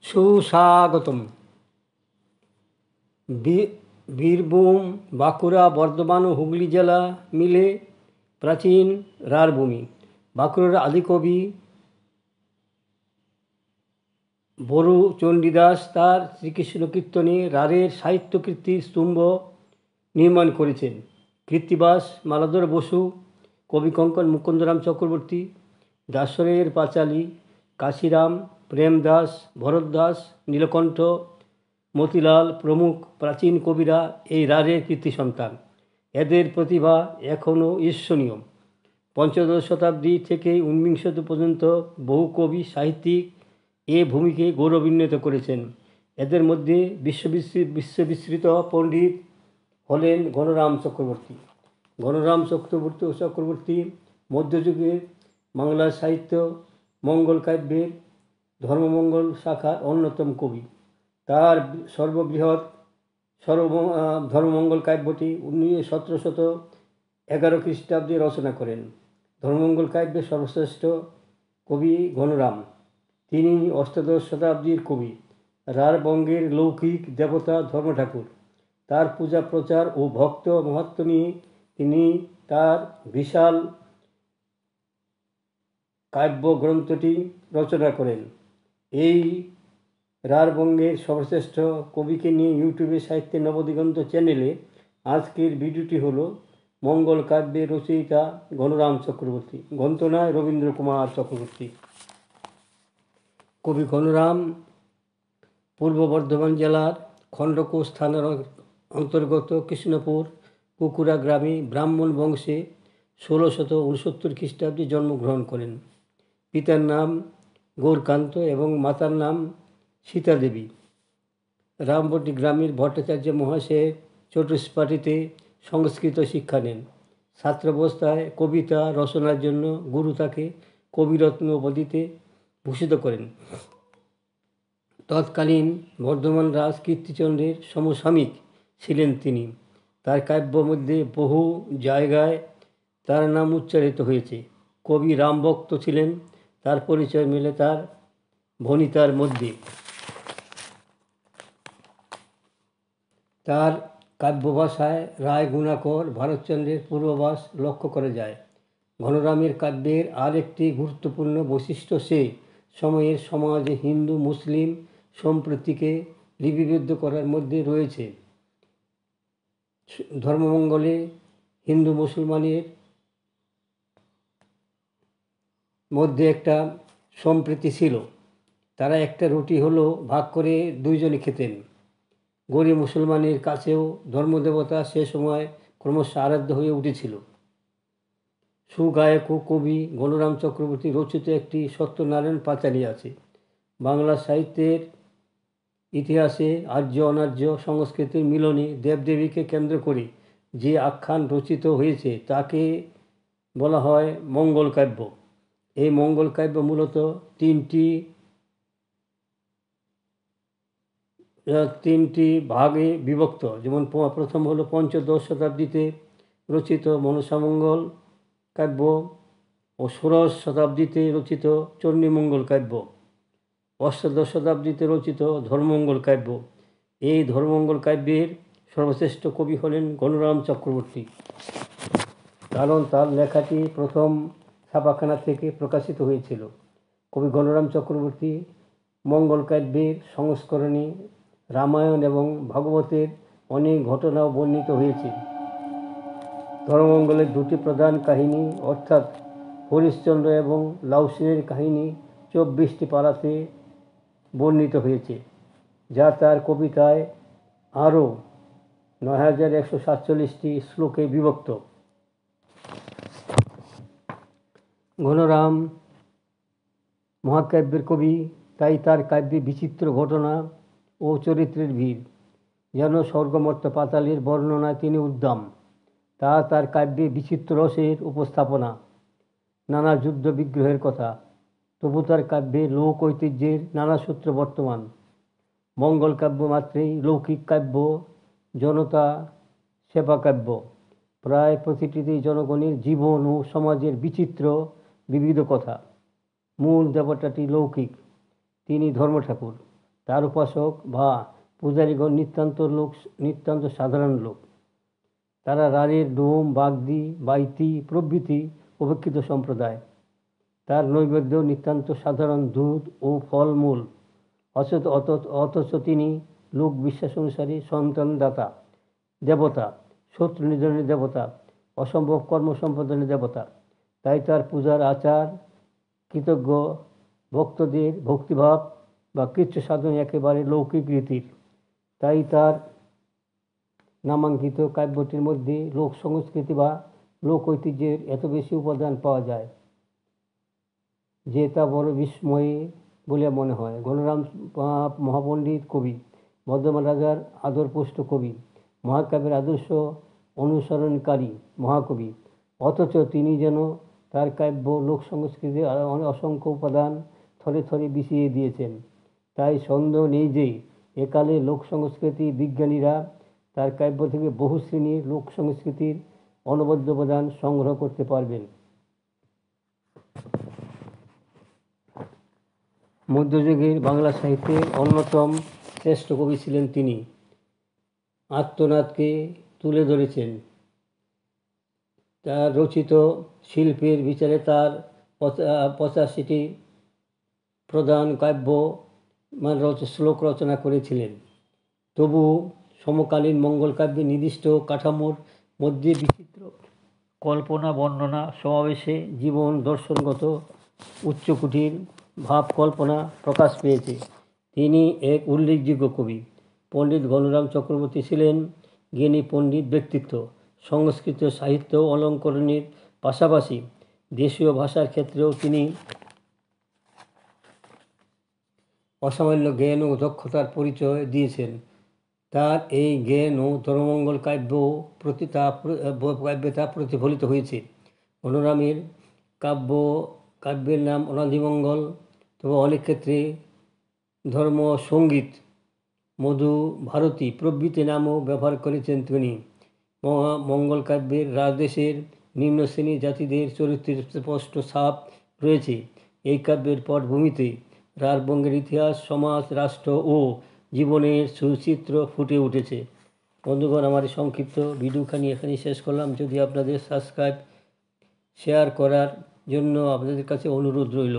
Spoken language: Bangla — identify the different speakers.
Speaker 1: সুস্বাগতম। বীরভূম, বাঁকুড়া, বর্ধমান ও হুগলি জেলা মিলে প্রাচীন রাঢ় ভূমি। বাঁকুড়ার আদিকবি বড়ু চণ্ডীদাস তার শ্রীকৃষ্ণ কীর্তনে রাঢ়ের সাহিত্যকীর্তির স্তম্ভ নির্মাণ করেছেন। কৃত্তিবাস, মালাধর বসু, কবি কঙ্কন মুকুন্দরাম চক্রবর্তী, দাশরথের পাঁচালী, কাশিরাম, প্রেমদাস, ভরতদাস, নীলকণ্ঠ, মতিলাল প্রমুখ প্রাচীন কবিরা এই রাঢ়ের কীর্তি সন্তান। এদের প্রতিভা এখনও ঈর্ষণীয়। পঞ্চদশ শতাব্দী থেকে ঊনবিংশতি পর্যন্ত বহু কবি সাহিত্যিক এ ভূমিকে গৌরবান্বিত করেছেন। এদের মধ্যে বিশ্ববিশ্রিত পণ্ডিত হলেন গণরাম চক্রবর্তী। গণরাম চক্রবর্তী মধ্যযুগে বাংলা সাহিত্য মঙ্গল কাব্যের ধর্মমঙ্গল শাখার অন্যতম কবি। তার সর্ববৃহৎ ধর্মমঙ্গল কাব্যটি 1711 খ্রিস্টাব্দে রচনা করেন। ধর্মমঙ্গল কাব্যের সর্বশ্রেষ্ঠ কবি গণরাম। তিনি অষ্টাদশ শতাব্দীর কবি। রাঢ় বঙ্গের লৌকিক দেবতা ধর্মঠাকুর। তার পূজা প্রচার ও ভক্ত মাহাত্ম্য নিয়ে তিনি তার বিশাল কাব্যগ্রন্থটি রচনা করেন। এই রাঢ় বঙ্গের সর্বশ্রেষ্ঠ কবিকে নিয়ে ইউটিউবে সাহিত্যের নবদিগন্ত চ্যানেলে আজকের ভিডিওটি হলো মঙ্গল কাব্যের রচয়িতা গণরাম চক্রবর্তী, গ্রন্থনায় রবীন্দ্র কুমার চক্রবর্তী। কবি গণরাম পূর্ব বর্ধমান জেলার খণ্ডকোষ থানার অন্তর্গত কৃষ্ণপুর কুকুরা গ্রামে ব্রাহ্মণ বংশে 1669 খ্রিস্টাব্দে জন্মগ্রহণ করেন। পিতার নাম গৌরকান্ত এবং মাতার নাম সীতা দেবী। রামপট্টি গ্রামের ভট্টাচার্য মহাশয়ের চতুষ্পাঠীতে সংস্কৃত শিক্ষা নেন। ছাত্রাবস্থায় কবিতা রচনার জন্য গুরু তাকে কবিরত্ন উপাধিতে ভূষিত করেন। তৎকালীন বর্ধমান রাজ কীর্তিচন্দ্রের সমসাময়িক ছিলেন তিনি। তার কাব্য মধ্যে বহু জায়গায় তার নাম উচ্চারিত হয়েছে। কবি রামভক্ত ছিলেন, তার পরিচয় মেলে তার ভণিতার মধ্যে। তার কাব্যভাষায় রায় গুণাকর ভারতচন্দ্রের পূর্বাভাস লক্ষ্য করা যায়। গণরামের কাব্যের আর একটি গুরুত্বপূর্ণ বৈশিষ্ট্য সে সময়ের সমাজে হিন্দু মুসলিম সম্প্রীতিকে লিপিবদ্ধ করার মধ্যে রয়েছে। ধর্মমঙ্গলে হিন্দু মুসলমানের মধ্যে একটা সম্প্রীতি ছিল। তারা একটা রুটি হলো ভাগ করে দুইজনে খেতেন। গরিব মুসলমানের কাছেও ধর্মদেবতা সে সময় ক্রমশ আরাধ্য হয়ে উঠেছিল। সুগায়ক ও কবি গণরাম চক্রবর্তী রচিত একটি সত্যনারায়ণ পাঁচালী আছে। বাংলা সাহিত্যের ইতিহাসে আর্য অনার্য সংস্কৃতির মিলনে দেবদেবীকে কেন্দ্র করে যে আখ্যান রচিত হয়েছে তাকে বলা হয় মঙ্গল কাব্য। এই মঙ্গল কাব্য মূলত তিনটি ভাগে বিভক্ত। যেমন প্রথম হলো পঞ্চদশ শতাব্দীতে রচিত মনসামঙ্গল কাব্য ও ষোড়শ শতাব্দীতে রচিত চণ্ডীমঙ্গল কাব্য, অষ্টাদশ শতাব্দীতে রচিত ধর্মমঙ্গল কাব্য। এই ধর্মমঙ্গল কাব্যের সর্বশ্রেষ্ঠ কবি হলেন গণরাম চক্রবর্তী, কারণ তার লেখাটি প্রথম ছাপাখানা থেকে প্রকাশিত হয়েছিল। কবি গণরাম চক্রবর্তী মঙ্গল কাব্যের সংস্করণে রামায়ণ এবং ভাগবতের অনেক ঘটনাও বর্ণিত হয়েছে। ধর্মমঙ্গলের দুটি প্রধান কাহিনী অর্থাৎ হরিশ্চন্দ্র এবং লাউসেনের কাহিনী 24টি পাড়াতে বর্ণিত হয়েছে, যা তার কবিতায় আরও 9147টি শ্লোকে বিভক্ত। গণরাম মহাকাব্যের কবি, তাই তার কাব্যে বিচিত্র ঘটনা ও চরিত্রের ভিড়। যেন স্বর্গমর্ত্য পাতালের বর্ণনায় তিনি উদ্দাম, তার কাব্যে বিচিত্র রসের উপস্থাপনা, নানা যুদ্ধ বিগ্রহের কথা। তবু তার কাব্যে লোক ঐতিহ্যের নানা সূত্র বর্তমান। মঙ্গল কাব্য মাত্রেই লৌকিক কাব্য, জনতা সেবা কাব্য। প্রায় প্রতিটিতেই জনগণের জীবন ও সমাজের বিচিত্র বিবিধ কথা। মূল দেবতাটি লৌকিক, তিনি ধর্মঠাকুর। তার উপাসক বা পূজারীগণ নিতান্ত সাধারণ লোক। তারা রাঢ়ের ডোম, বাগদি, বাইতি প্রভৃতি উপেক্ষিত সম্প্রদায়। তার নৈবেদ্য নিতান্ত সাধারণ দুধ ও ফলমূল, অথচ তিনি লোক বিশ্বাস অনুসারে সন্তানদাতা দেবতা, শত্রু নিধনের দেবতা, অসম্ভব কর্ম সম্পাদনের দেবতা। তাই তার পূজার আচার কৃতজ্ঞ ভক্তদের ভক্তিভাব বা কৃচ্ছ সাধন একেবারে লৌকিক রীতির। তাই তার নামাঙ্কিত কাব্যটির মধ্যে লোক সংস্কৃতি বা লোক ঐতিহ্যের এত বেশি উপাদান পাওয়া যায় যে তা বড় বিস্ময়ে বলে মনে হয়। গণরাম মহাপণ্ডিত কবি, বর্ধমান রাজার আদরপুষ্ট কবি, মহাকাব্যের আদর্শ অনুসরণকারী মহাকবি, অথচ তিনি যেন তার কাব্য লোক সংস্কৃতির অসংখ্য উপাদান থরে থরে বিছিয়ে দিয়েছেন। তাই সন্দেহ নেই যে একালে লোক সংস্কৃতি বিজ্ঞানীরা তার কাব্য থেকে বহু শ্রেণীর লোক সংস্কৃতির অনবদ্য উপাদান সংগ্রহ করতে পারবেন। মধ্যযুগের বাংলা সাহিত্যের অন্যতম শ্রেষ্ঠ কবি ছিলেন তিনি। আর্তনাদকে তুলে ধরেছেন। তার রচিত শিল্পের বিচারে তার 85টি প্রধান কাব্য শ্লোক রচনা করেছিলেন। তবু সমকালীন মঙ্গল কাব্যে নির্দিষ্ট কাঠামোর মধ্যে বিচিত্র কল্পনা বর্ণনা সমাবেশে জীবন দর্শনগত উচ্চকুটির ভাব কল্পনা প্রকাশ পেয়েছে। তিনি এক উল্লেখযোগ্য কবি। পণ্ডিত গণরাম চক্রবর্তী ছিলেন জ্ঞানী পণ্ডিত ব্যক্তিত্ব। সংস্কৃত সাহিত্য অলঙ্করণের পাশাপাশি দেশীয় ভাষার ক্ষেত্রেও তিনি অসামান্য জ্ঞান ও দক্ষতার পরিচয় দিয়েছেন। তার এই জ্ঞান ও ধর্মমঙ্গল কাব্যে তা প্রতিফলিত হয়েছে। গণরামের কাব্যের নাম অনাদিমঙ্গল, তবে অনেক ক্ষেত্রে ধর্ম সঙ্গীত, মধু ভারতী প্রভৃতি নামও ব্যবহার করেছেন তিনি। মঙ্গল কাব্যের রাজদেশের নিম্ন শ্রেণীর জাতিদের চরিত্রের স্পষ্ট ছাপ রয়েছে। এই কাব্যের পটভূমিতে রাঢ়বঙ্গের ইতিহাস, সমাজ, রাষ্ট্র ও জীবনের সুচিত্র ফুটে উঠেছে। বন্ধুগণ, আমার এই সংক্ষিপ্ত ভিডিওখানি এখানেই শেষ করলাম। যদি আপনাদের সাবস্ক্রাইব শেয়ার করার জন্য আপনাদের কাছে অনুরোধ রইল।